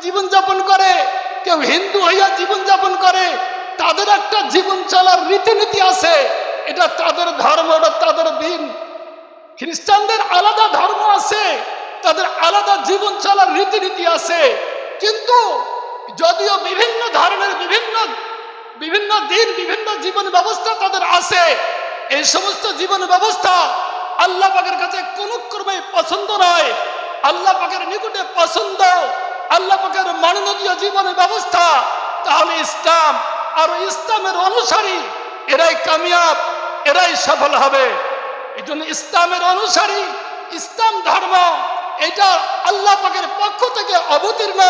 জীবনযাপন করে, কেউ হিন্দু হইয়া জীবনযাপন করে, তাদের একটা জীবন চলার রীতিনীতি আছে। এটা তাদের ধর্ম, এটা তাদের দিন। খ্রিস্টানদের আলাদা ধর্ম আছে, তাদের আলাদা জীবন চলার রীতিনীতি আছে। কিন্তু যদিও বিভিন্ন ধর্মের বিভিন্ন দিন, বিভিন্ন জীবন ব্যবস্থা তাদের আছে, এই সমস্ত জীবন ব্যবস্থা আল্লাহ পাকের কাছে কোন ক্রমে পছন্দ নয়। আল্লাহ পাকের নিকটে পছন্দ আল্লাহ পাকের মাননীয় জীবন ব্যবস্থা। তাহলে ইসলাম আর ইসলামের অনুসারী এরাই কামিয়াব, এরাই সফল হবে। এই জন্য ইসলামের অনুসারী, ইসলাম ধর্ম এটা আল্লাহ পাকের পক্ষ থেকে অবতীর্ণ,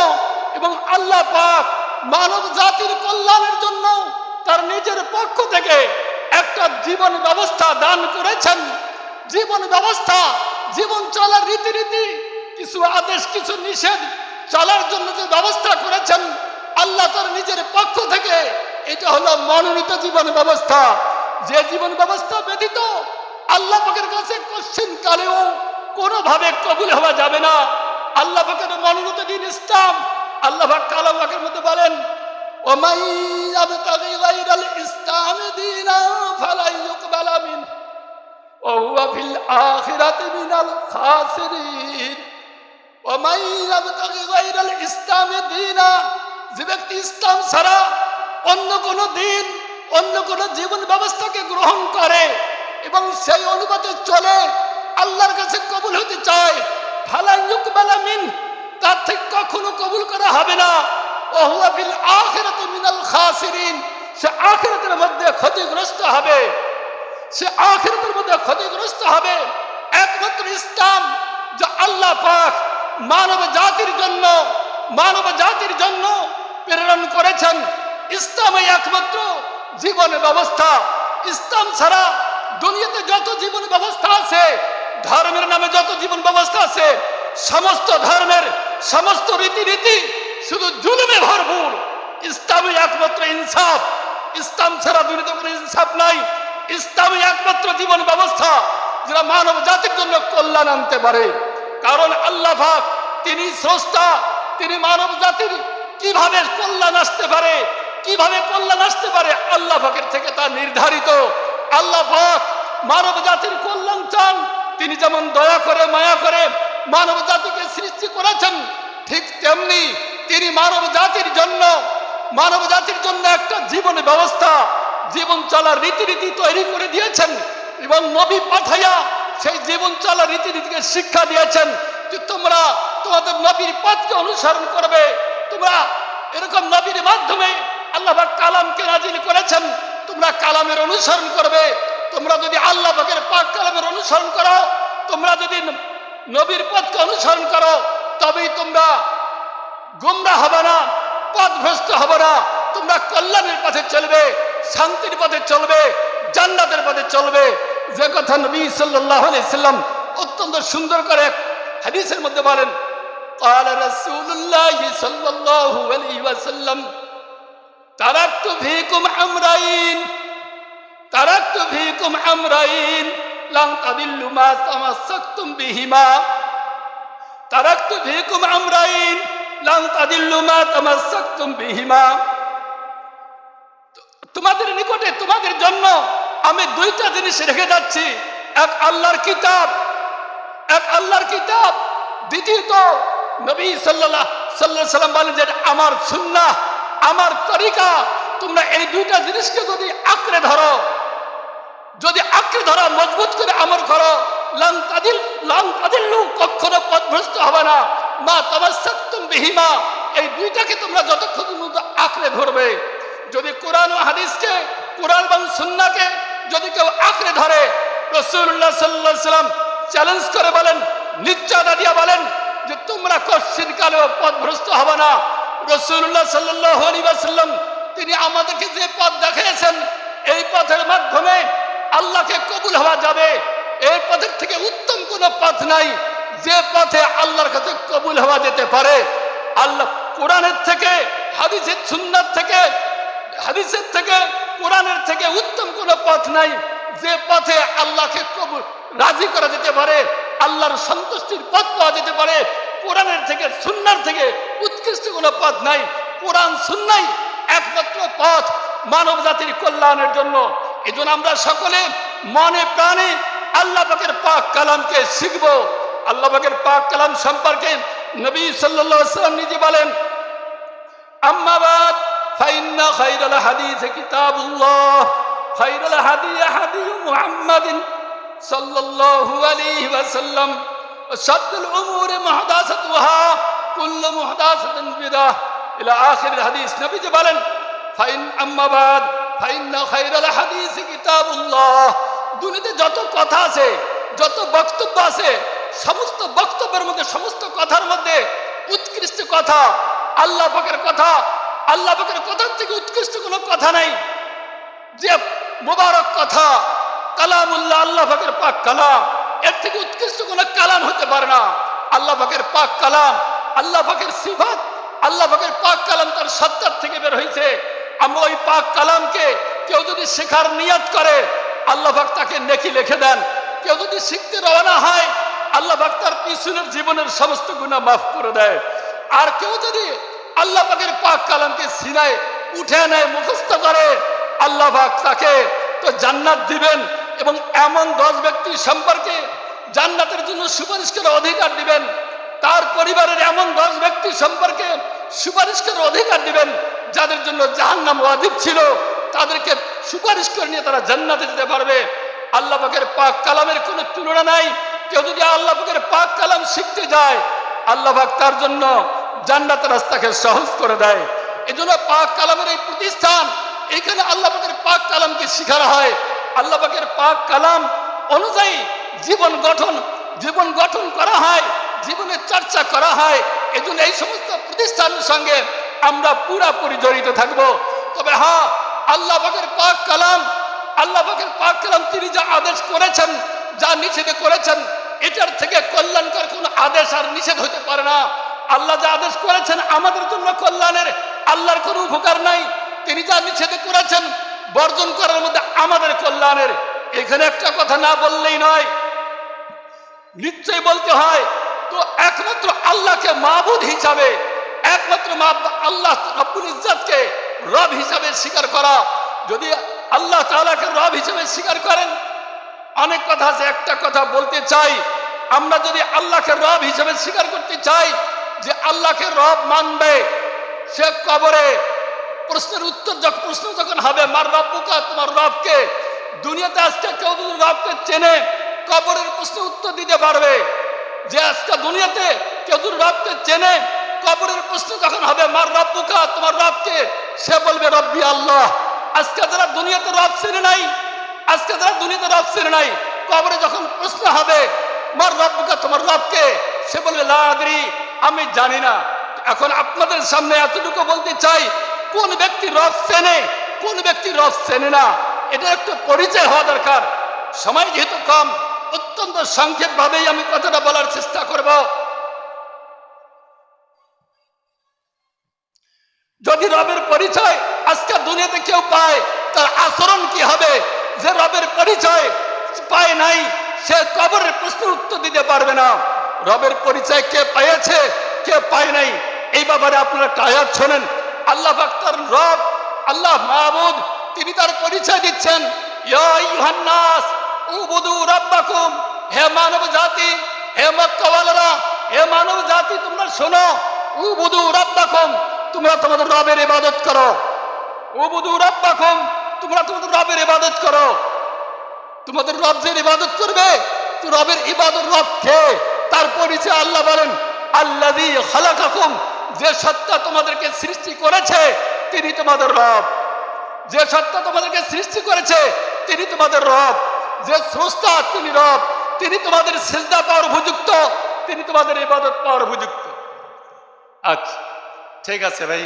এবং আল্লাহ পাক মানব জাতির কল্যাণের জন্য তার নিজের পক্ষ থেকে একটা জীবন ব্যবস্থা দান করেছেন। জীবন ব্যবস্থা, জীবন চলার রীতিনীতি, কিছু আদেশ কিছু নিষেধ চলার জন্য যে ব্যবস্থা করেছেন আল্লাহ তার নিজের পক্ষ থেকে, এটা হলো মনোনীত জীবন ব্যবস্থা। যে জীবন ব্যবস্থা ব্যতীত আল্লাহ পাকের কাছে কোশ্চিন কালেও কোনোভাবে কবুল হওয়া যাবে না। আল্লাহ পাকের মনোনীত দিন ইসলাম। আল্লাহ পাক কালাম পাকের মধ্যে বলেন, ওমাই ইয়াবতাগি গায়রাল ইসলামি দীনা ফালা ইউকবালা মিনহু ওয়া হুয়া ফিল আখিরাতি মিনাল খাসিরিন। ওমাই ইয়াবতাগি গায়রাল ইসলামি দীনা, যে ব্যক্তি ইসলাম ছাড়া অন্য কোন দিন, অন্য কোন জীবন ব্যবস্থাকে গ্রহণ করে এবং সেই অনুপাতে চলে, আল্লাহর কাছে কবুল হতে চায়, ফালা ইউকবালা মিনহু, তার থেকে কখনো কবুল করা হবে না। ওয়া হুয়া ফিল আখিরাতি মিনাল খাসিরিন, সে আখিরাতের মধ্যে ক্ষতিগ্রস্ত হবে, সে আখিরাতের মধ্যে ক্ষতিগ্রস্ত হবে। একমাত্র ইসলাম যা আল্লাহ পাক মানব জাতির জন্য প্রেরণ করেছেন, ইসলামই একমাত্র জীবন ব্যবস্থা। ইসলাম ছাড়া দুনিয়াতে যত জীবন ব্যবস্থা আছে, ধর্মের নামে যত জীবন ব্যবস্থা আছে, সমস্ত ধর্মের সমস্ত রীতিনীতি শুধু জুলুমে ভরপুর। ইসলামই একমাত্র ইনসাফ। ইসলাম ছাড়া দুনিয়াতে কোনো ইনসাফ নাই। ইসলামই একমাত্র জীবন ব্যবস্থা যেটা মানব জাতির জন্য কল্যাণ আনতে পারে। কারণ আল্লাহ পাক তিনি স্রষ্টা, তিনি মানব জাতির কিভাবে কল্যাণ আসতে পারে, কিভাবে কল্যাণ আসতে পারে আল্লাহ পাকের থেকে তা নির্ধারিত। আল্লাহ পাক মানব জাতির কল্যাণ চান। তিনি যেমন দয়া করে মায়া করে মানব জাতিকে সৃষ্টি করেছেন, ঠিক তেমনি তিনি মানব জাতির জন্য একটা জীবন ব্যবস্থা, জীবন চলার রীতিনীতি তৈরি করে দিয়েছেন এবং নবী পাঠাইয়া সেই জীবন চলার রীতিনীতিকে শিক্ষা দিয়েছেন যে তোমরা তোমাদের নবীর পথকে অনুসরণ করবে। তোমরা এরকম নবীর মাধ্যমে আল্লাহ পাক কালামকে নাজিল করেছেন, তোমরা কালামের অনুসরণ করবে। তোমরা যদি আল্লাহ পাকের পাক কালামের অনুসরণ করো, তোমরা যদি নবীর পথকে অনুসরণ করো, তবেই তোমরা গোমরাহ হবে না, পথভ্রষ্ট হবে না। তোমরা কল্যাণের পথে চলবে, শান্তির পথে চলবে, জান্নাতের পথে চলবে। যে কথা নবী সাল্লাল্লাহু আলাইহি সাল্লাম অত্যন্ত সুন্দর করে হাদিসের মধ্যে বলেন, قال رسول الله صلى الله عليه وسلم تركت فيكم امرين لن تضلوا ما تمسكتم بهما تركت فيكم امرين لن تضلوا ما تمسكتم بهما। তোমাদের নিকটে তোমাদের জন্য আমি দুইটা জিনিস রেখে যাচ্ছি, এক আল্লাহর কিতাব, দ্বিতীয়ত নবী সাল্লাল্লাহু আলাইহি সাল্লাম বলেন যে আমার সুন্নাহ, আমার তরিকা। তোমরা এই দুইটা জিনিসকে যদি আঁকড়ে ধরো, মজবুত করে আমল করো, লান তাদিল্লু, কখনো পথভ্রষ্ট হবে না। মা তামাসসাকতুম বিহিমা, এই দুইটাকে তোমরা যতক্ষণ পর্যন্ত আঁকড়ে ধরবে। যদি কোরআন ও হাদিসকে, কোরআন এবং সুন্নাহকে যদি কেউ আঁকড়ে ধরে, রাসূলুল্লাহ সাল্লাল্লাহু আলাইহি সাল্লাম চ্যালেঞ্জ করে বলেন, নিশ্চয়তা দিয়া বলেন যে তোমরা কখনো কালেও পথভ্রষ্ট হবে না। রাসূলুল্লাহ সাল্লাল্লাহু আলাইহি ওয়াসাল্লাম তিনি আমাদেরকে যে পথ দেখিয়েছেন, এই পথের মাধ্যমে আল্লাহকে কবুল হওয়া যাবে। এই পথের থেকে উত্তম কোনো পথ নাই যে পথে আল্লাহর কাছে কবুল হওয়া যেতে পারে। আল্লাহ কোরআনের থেকে, হাদিসের সুন্নাত থেকে, হাদিসের থেকে, কোরআনের থেকে উত্তম কোনো পথ নাই যে পথে আল্লাহকে কবুল রাজি করা যেতে পারে, আল্লাহর সন্তুষ্টির পথ পাওয়া যেতে পারে। কোরআনের থেকে, সুন্নার থেকে উৎকৃষ্ট কোনো পথ নাই। কোরআন সুন্নাহ একমাত্র পথ মানব জাতির কল্যাণের জন্য। এজন্য আমরা সকলে মনে প্রাণে আল্লাহ পাকের পাক কালামকে শিখব। আল্লাহ পাকের পাক কালাম সম্পর্কে নবী সাল্লাল্লাহু আলাইহি ওয়াসাল্লাম নিজে বলেন, আম্মা বাদ ফাইন্না খায়রাল হাদিস কিতাবুল্লাহ খায়রুল হাদি হাদি মুহাম্মাদিন সাল্লাল্লাহু আলাইহি ওয়াসাল্লাম ওয়া শাররুল উমুরি মুহদাসাতুহা কুল্লু মুহদাসাতিন বিদআহ ইলা আখির হাদিস। নবীজি বলেন, ফাইন আম্মা বাদ ফাইন্না খায়রাল হাদিস কিতাবুল্লাহ। দুনিয়াতে যত কথা আছে, যত বক্তব্য আছে, সমস্ত বক্তব্যের মধ্যে, সমস্ত কথার মধ্যে উৎকৃষ্ট কথা আল্লাহ পাকের কথা। আল্লাহ পাকের কথার থেকে উৎকৃষ্ট কোনো কথা নাই। যে মুবারক কথা কালামুল্লাহ, আল্লাহ পাকের পাক কালাম, এর থেকে উৎকৃষ্ট কোনো কালাম হতে পারে না। আল্লাহ পাকের পাক কালাম, আল্লাহ পাকের সিফাত, আল্লাহ পাকের পাক কালাম তার সত্তার থেকে বের হয়েছে। আমরা ওই পাক কালামকে কেউ যদি শেখার নিয়ত করে, আল্লাহ পাক তাকে নেকি লিখে দেন। কেউ যদি শিখতে রওনা হয়, আল্লাহ পাক তার পিছনের জীবনের সমস্ত গুনাহ মাফ করে দেয়। আর কেউ যদি আল্লাহ পাকের পাক কালামকে সিনায় উঠে নেয়, মুখস্থ করে, আল্লাহ পাক তাকে তো জান্নাত দিবেন এবং এমন 10 ব্যক্তি সম্পর্কে জান্নাতের জন্য সুপারিশ করার অধিকার দিবেন। তার পরিবারের এমন 10 ব্যক্তি সম্পর্কে সুপারিশ করার অধিকার দিবেন যাদের জন্য জাহান্নাম ওয়াজিব ছিল, তাদেরকে সুপারিশ করে নিয়ে তারা জান্নাতে যেতে পারবে। আল্লাহ পাকের পাক কালামের কোনো তুলনা নাই। কেউ যদি আল্লাহ পাকের পাক কালাম শিখতে যায়, আল্লাহ পাক তার জন্য জান্নাতের রাস্তাকে সহজ করে দেয়। এজন্য পাক কালামের এই প্রতিষ্ঠান, এখানে আল্লাহ পাকের পাক কালামকে শেখানো হয়। আল্লাহ পাকের পাক কালাম অনুযায়ী জীবন গঠন করা হয়, জীবনের চর্চা করা হয়। এজন্য এই সমস্ত প্রতিষ্ঠানের সঙ্গে আমরা পুরাপুরি জড়িত থাকব। তবে হ্যাঁ, আল্লাহ পাকের পাক কালাম, আল্লাহ পাকের পাক কালাম তিনি যা আদেশ করেছেন, যা নিষেধ করেছেন, এটার থেকে কল্যাণকর কোনো আদেশ আর নিষেধ হতে পারে না। আল্লাহ যা আদেশ করেছেন আমাদের জন্য কল্যাণের, আল্লাহর কোনো উপকার নাই। তিনি যা নিষেধ করেছেন বর্জন করার মধ্যে আমাদের কল্যাণের। এখানে একটা কথা না বললেই নয়, নিশ্চয় বলতে হয়। তো একমাত্র আল্লাহকে মাবুদ হিসাবে, একমাত্র আল্লাহ রব্বুল ইজ্জতকে রব হিসাবে স্বীকার করা। যদি আল্লাহ তাআলাকে রব হিসাবে স্বীকার করেন, অনেক কথা আছে, একটা কথা বলতে চাই। আমরা যদি আল্লাহকে রব হিসাবে স্বীকার করতে চাই, যে আল্লাহকে রব মানবে, সে কবরে প্রশ্নের উত্তর প্রশ্ন যখন হবে, মার রব্বুকা, তোমার রবকে। দুনিয়াতে আজকে কেউ যদি রবকে চেনে, কবরের প্রশ্ন উত্তর দিতে পারবে। যে আজকে দুনিয়াতে কেউ যদি রবকে চেনে, কবরের প্রশ্ন যখন হবে, মার রব্বুকা, তোমার রবকে, সে বলবে রব্বি আল্লাহ। আজকে যারা দুনিয়াতে রব চেনে নাই, আজকে যারা দুনিয়াতে রব চেনে নাই, কবরে যখন প্রশ্ন হবে, মার রব্বুকা, তোমার রবকে, সে বলবে লা আদরি, আমি জানি না। এখন আপনাদের সামনে এতটুকু বলতে চাই, কোন ব্যক্তি রব চেনে, কোন ব্যক্তি রব চেনে না, এটা একটু পরিচয় হওয়া দরকার। সময় যেহেতু কম, অত্যন্ত সংক্ষেপ ভাবেই আমি কথাটা বলার চেষ্টা করব। যদি রবের পরিচয় আজকে দুনিয়াতে কেউ পায়, তার আচরণ কি হবে? যে রবের পরিচয় পায় নাই, সে কবরের প্রশ্নের উত্তর দিতে পারবে না। রবের পরিচয় কে পেয়েছে, কে পায় নাই, এই ব্যাপারে আপনারা আয়াত শোনেন। আল্লাহ পাক তার রব, আল্লাহ মাবুদ, তিনি তার পরিচয় দিচ্ছেন, ইয়া আইয়ুহান নাস উবুদু রাব্বাকুম। হে মানব জাতি, হে মক্কাওয়ালারা, হে মানব জাতি, তোমরা শোনো, উবুদু রাব্বাকুম, তোমরা তোমাদের রবের ইবাদত করো। উবুদু রাব্বাকুম, তোমরা তোমাদের রবের ইবাদত করো। তোমাদের রব যে ইবাদত করবে, তো রবের ইবাদত রব কে? তার পরিচয় আল্লাহ বলেন, আল্লাযী খালাকাকুম, যে সত্তা তোমাদেরকে সৃষ্টি করেছে তিনি তোমাদের রব। যে সত্তা তোমাদেরকে সৃষ্টি করেছে তিনি তোমাদের রব। যে স্রষ্টা তিনি রব, তিনি তোমাদের সিজদা পাওয়ার উপযুক্ত, তিনি তোমাদের ইবাদত পাওয়ার উপযুক্ত। আচ্ছা, ঠিক আছে ভাই।